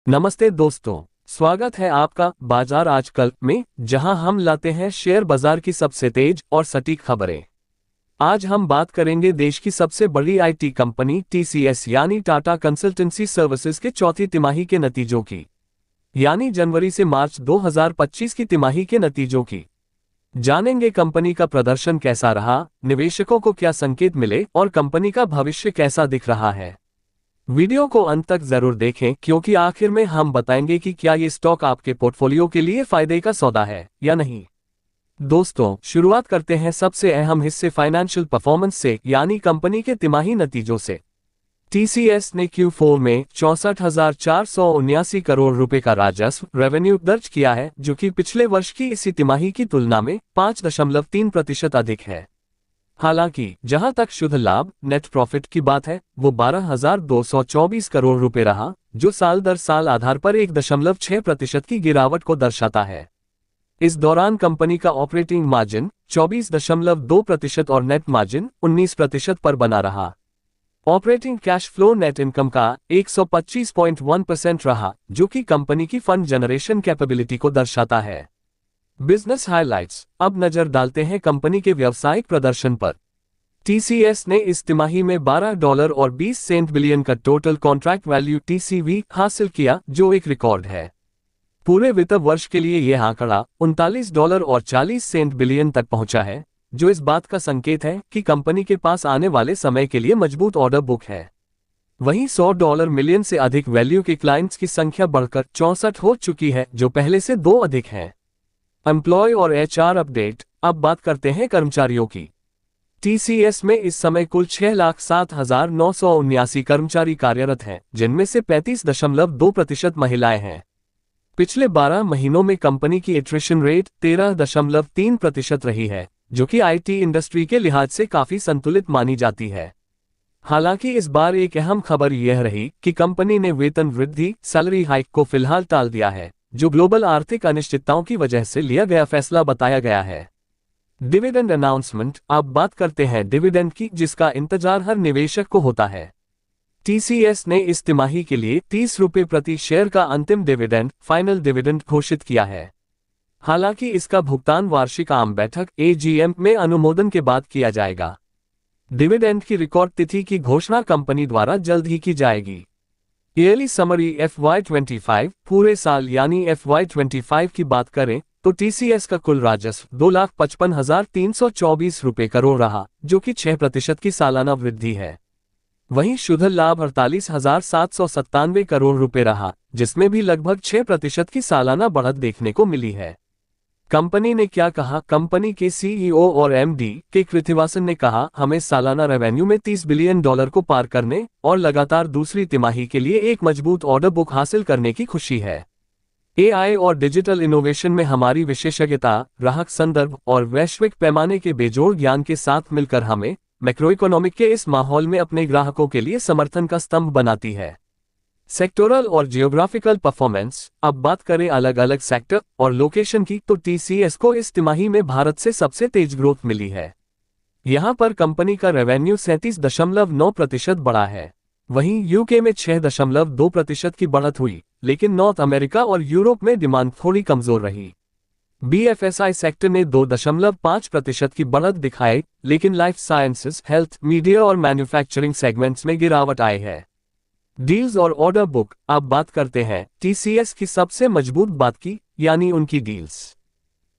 नमस्ते दोस्तों, स्वागत है आपका बाजार आजकल में, जहां हम लाते हैं शेयर बाजार की सबसे तेज और सटीक खबरें। आज हम बात करेंगे देश की सबसे बड़ी आईटी कंपनी टीसीएस यानी टाटा कंसल्टेंसी सर्विसेज के चौथी तिमाही के नतीजों की, यानी जनवरी से मार्च 2025 की तिमाही के नतीजों की। जानेंगे कंपनी का प्रदर्शन कैसा रहा, निवेशकों को क्या संकेत मिले और कंपनी का भविष्य कैसा दिख रहा है। वीडियो को अंत तक जरूर देखें, क्योंकि आखिर में हम बताएंगे कि क्या ये स्टॉक आपके पोर्टफोलियो के लिए फायदे का सौदा है या नहीं। दोस्तों, शुरुआत करते हैं सबसे अहम हिस्से फाइनेंशियल परफॉर्मेंस से, यानी कंपनी के तिमाही नतीजों से। टीसीएस ने Q4 में 64,479 करोड़ रुपए का राजस्व रेवेन्यू दर्ज किया है, जो कि पिछले वर्ष की इसी तिमाही की तुलना में 5.3% अधिक है। हालांकि जहां तक शुद्ध लाभ नेट प्रॉफिट की बात है, वो 12,224 करोड़ रुपए रहा, जो साल दर साल आधार पर 1.6% की गिरावट को दर्शाता है। इस दौरान कंपनी का ऑपरेटिंग मार्जिन 24.2% और नेट मार्जिन 19% पर बना रहा। Operating cash flow net income का 125.1% रहा, जो कि कंपनी की फंड जनरेशन कैपेबिलिटी को दर्शाता है। Business highlights. अब नजर डालते हैं कंपनी के व्यावसायिक प्रदर्शन पर। टीसीएस ने इस तिमाही में $12.20 बिलियन का टोटल कॉन्ट्रैक्ट वैल्यू टीसीवी हासिल किया, जो एक रिकॉर्ड है। पूरे वित्त वर्ष के लिए यह आंकड़ा $39.40 बिलियन तक पहुंचा है, जो इस बात का संकेत है कि कंपनी के पास आने वाले समय के लिए मजबूत ऑर्डर बुक है। वहीं $100 मिलियन से अधिक वैल्यू के क्लाइंट्स की संख्या बढ़कर 64 हो चुकी है, जो पहले से 2 अधिक है। एम्प्लॉय और एचआर अपडेट। अब बात करते हैं कर्मचारियों की। टीसीएस में इस समय कुल 6,07,979 कर्मचारी कार्यरत हैं, जिनमें से 35.2% महिलाएं हैं। पिछले 12 महीनों में कंपनी की एट्रिशन रेट 13.3% रही है, जो कि आईटी इंडस्ट्री के लिहाज से काफी संतुलित मानी जाती है। हालांकि इस बार एक अहम खबर यह रही कि कंपनी ने वेतन वृद्धि सैलरी हाइक को फिलहाल टाल दिया है, जो ग्लोबल आर्थिक अनिश्चितताओं की वजह से लिया गया फैसला बताया गया है। Dividend announcement. अब बात करते हैं डिविडेंड की, जिसका इंतजार हर निवेशक को होता है। टीसीएस ने इस तिमाही के लिए 30 रुपये प्रति शेयर का अंतिम डिविडेंड फाइनल डिविडेंड घोषित किया है। हालांकि इसका भुगतान वार्षिक आम बैठक एजीएम में अनुमोदन के बाद किया जाएगा। डिविडेंड की रिकॉर्ड तिथि की घोषणा कंपनी द्वारा जल्द ही की जाएगी। Yearly summary FY25। पूरे साल यानी FY25 की बात करें तो टीसीएस का कुल राजस्व 2,55,324 रुपये करोड़ रहा, जो कि 6% की सालाना वृद्धि है। वहीं शुद्ध लाभ 48,797 करोड़ रुपये रहा, जिसमें भी लगभग 6% की सालाना बढ़त देखने को मिली है। कंपनी ने क्या कहा? कंपनी के सीईओ और एमडी के कृथिवासन ने कहा, हमें सालाना रेवेन्यू में $30 बिलियन को पार करने और लगातार दूसरी तिमाही के लिए एक मजबूत ऑर्डर बुक हासिल करने की खुशी है। एआई और डिजिटल इनोवेशन में हमारी विशेषज्ञता, ग्राहक संदर्भ और वैश्विक पैमाने के बेजोड़ ज्ञान के साथ मिलकर हमें मैक्रोइकोनॉमिक के इस माहौल में अपने ग्राहकों के लिए समर्थन का स्तंभ बनाती है। सेक्टोरल और जियोग्राफिकल परफॉर्मेंस। अब बात करें अलग अलग सेक्टर और लोकेशन की, तो टीसीएस को इस तिमाही में भारत से सबसे तेज ग्रोथ मिली है। यहां पर कंपनी का रेवेन्यू 37.9% बढ़ा है। वहीं यूके में 6.2% की बढ़त हुई, लेकिन नॉर्थ अमेरिका और यूरोप में डिमांड थोड़ी कमजोर रही। बीएफएसआई सेक्टर ने 2.5% की बढ़त दिखाई, लेकिन लाइफ साइंसेज, हेल्थ, मीडिया और मैन्युफैक्चरिंग सेगमेंट्स में गिरावट आई है। डील्स और ऑर्डर बुक। अब बात करते हैं टीसीएस की सबसे मजबूत बात की, यानी उनकी डील्स।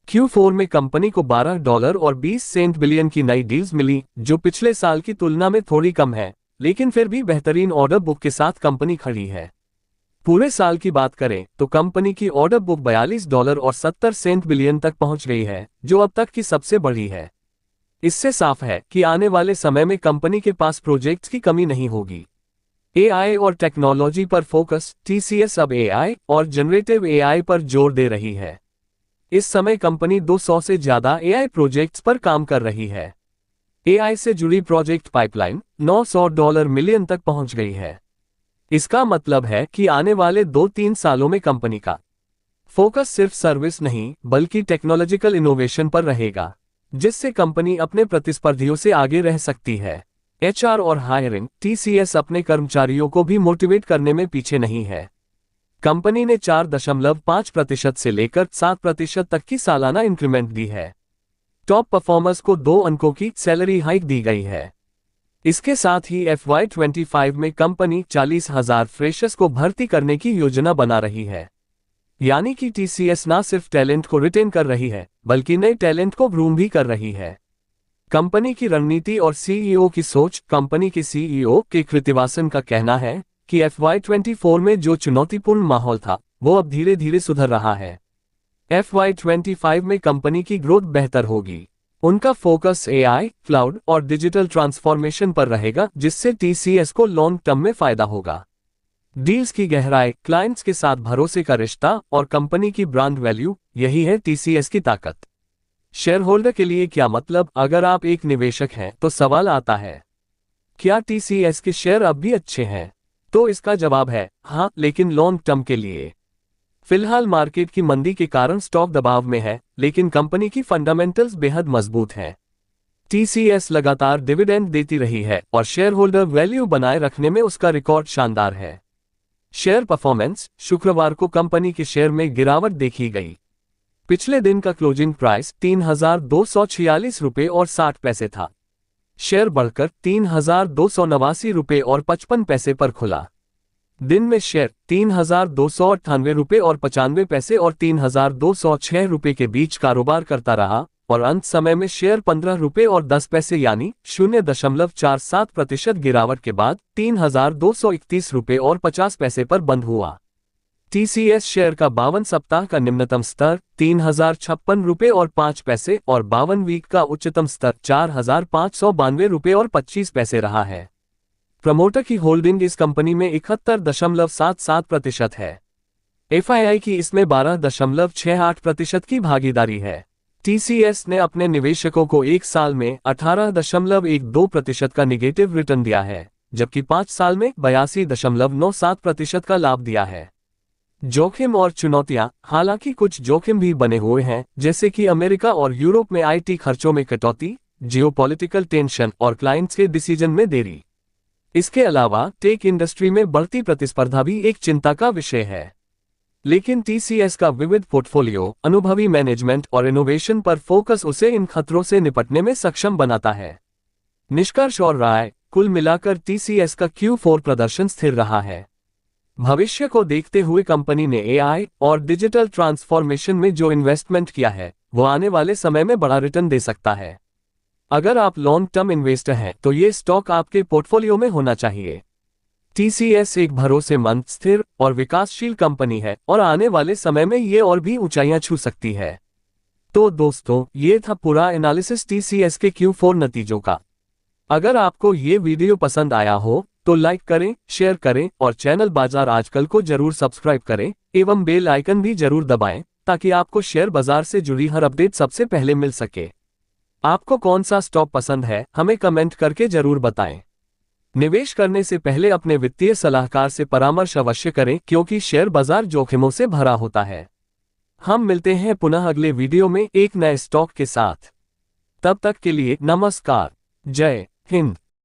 Q4 में कंपनी को $12.20 बिलियन की नई डील्स मिली, जो पिछले साल की तुलना में थोड़ी कम है, लेकिन फिर भी बेहतरीन ऑर्डर बुक के साथ कंपनी खड़ी है। पूरे साल की बात करें तो कंपनी की ऑर्डर बुक $42.70 बिलियन तक पहुंच गई है, जो अब तक की सबसे बड़ी है। इससे साफ है कि आने वाले समय में कंपनी के पास प्रोजेक्ट्स की कमी नहीं होगी। एआई और टेक्नोलॉजी पर फोकस। टीसीएस अब एआई और जनरेटिव एआई पर जोर दे रही है। इस समय कंपनी 200 से ज्यादा एआई प्रोजेक्ट्स पर काम कर रही है। एआई से जुड़ी प्रोजेक्ट पाइपलाइन $900 मिलियन तक पहुंच गई है। इसका मतलब है कि आने वाले 2-3 सालों में कंपनी का फोकस सिर्फ सर्विस नहीं, बल्कि टेक्नोलॉजिकल इनोवेशन पर रहेगा, जिससे कंपनी अपने प्रतिस्पर्धियों से आगे रह सकती है। एचआर और हायरिंग। टीसीएस अपने कर्मचारियों को भी मोटिवेट करने में पीछे नहीं है। कंपनी ने 4.5% से लेकर 7% तक की सालाना इंक्रीमेंट दी है। टॉप परफॉर्मर्स को 2 अंकों की सैलरी हाइक दी गई है। इसके साथ ही FY25 में कंपनी 40,000 फ्रेशर्स को भर्ती करने की योजना बना रही है। यानी कि TCS न सिर्फ टैलेंट को रिटेन कर रही है, बल्कि नए टैलेंट को ग्रूम भी कर रही है। कंपनी की रणनीति और CEO की सोच। कंपनी के CEO के कृतिवासन का कहना है कि FY24 में जो चुनौतीपूर्ण माहौल था, वो अब धीरे धीरे सुधर रहा है। FY25 में कंपनी की ग्रोथ बेहतर होगी। उनका फोकस AI, क्लाउड और डिजिटल ट्रांसफॉर्मेशन पर रहेगा, जिससे TCS को लॉन्ग टर्म में फायदा होगा। डील्स की गहराई, क्लाइंट्स के साथ भरोसे का रिश्ता और कंपनी की ब्रांड वैल्यू, यही है TCS की ताकत। शेयर होल्डर के लिए क्या मतलब? अगर आप एक निवेशक हैं तो सवाल आता है, क्या TCS के शेयर अब भी अच्छे हैं? तो इसका जवाब है हाँ, लेकिन लॉन्ग टर्म के लिए। फिलहाल मार्केट की मंदी के कारण स्टॉक दबाव में है, लेकिन कंपनी की फंडामेंटल्स बेहद मजबूत हैं। TCS लगातार डिविडेंड देती रही है और शेयर होल्डर वैल्यू बनाए रखने में उसका रिकॉर्ड शानदार है। Share performance. शुक्रवार को कंपनी के शेयर में गिरावट देखी गई। पिछले दिन का क्लोजिंग प्राइस 3,246 रुपये और 60 पैसे था। शेयर बढ़कर 3,289 रुपये और 55 पैसे पर खुला। दिन में शेयर 3,298 रुपये और 95 पैसे और 3,206 रुपये के बीच कारोबार करता रहा और अंत समय में शेयर 15 रुपये और 10 पैसे यानी 0.47% गिरावट के बाद 3,231 रुपये और 50 पैसे पर बंद हुआ। TCS शेयर का 52 सप्ताह का निम्नतम स्तर 3,056 रुपये और 5 पैसे और 52 वीक का उच्चतम स्तर 4,592 रुपये और 25 पैसे रहा है। प्रमोटर की होल्डिंग इस कंपनी में 71.77% है। FII की इसमें 12.68% की भागीदारी है। TCS ने अपने निवेशकों को 1 साल में 18.12% का निगेटिव रिटर्न दिया है, जबकि 5 साल में 82.97% का लाभ दिया है। जोखिम और चुनौतियां। हालांकि कुछ जोखिम भी बने हुए हैं, जैसे कि अमेरिका और यूरोप में IT खर्चों में कटौती, जियोपॉलिटिकल टेंशन और क्लाइंट्स के डिसीजन में देरी। इसके अलावा टेक इंडस्ट्री में बढ़ती प्रतिस्पर्धा भी एक चिंता का विषय है। लेकिन TCS का विविध पोर्टफोलियो, अनुभवी मैनेजमेंट और इनोवेशन पर फोकस उसे इन खतरों से निपटने में सक्षम बनाता है। निष्कर्ष और राय। कुल मिलाकर TCS का Q4 प्रदर्शन स्थिर रहा है। भविष्य को देखते हुए कंपनी ने AI और डिजिटल ट्रांसफॉर्मेशन में जो इन्वेस्टमेंट किया है, वो आने वाले समय में बड़ा रिटर्न दे सकता है। अगर आप लॉन्ग टर्म इन्वेस्टर हैं तो ये स्टॉक आपके पोर्टफोलियो में होना चाहिए। TCS एक भरोसेमंद, स्थिर और विकासशील कंपनी है और आने वाले समय में ये और भी ऊंचाइयां छू सकती है। तो दोस्तों, ये था पूरा एनालिसिस TCS के Q4 नतीजों का। अगर आपको ये वीडियो पसंद आया हो तो लाइक करें, शेयर करें और चैनल बाजार आजकल को जरूर सब्सक्राइब करें एवं बेल आइकन भी जरूर दबाएं, ताकि आपको शेयर बाजार से जुड़ी हर अपडेट सबसे पहले मिल सके। आपको कौन सा स्टॉक पसंद है, हमें कमेंट करके जरूर बताएं। निवेश करने से पहले अपने वित्तीय सलाहकार से परामर्श अवश्य करें, क्योंकि शेयर बाजार जोखिमों से भरा होता है। हम मिलते हैं पुनः अगले वीडियो में एक नए स्टॉक के साथ। तब तक के लिए नमस्कार। जय हिंद।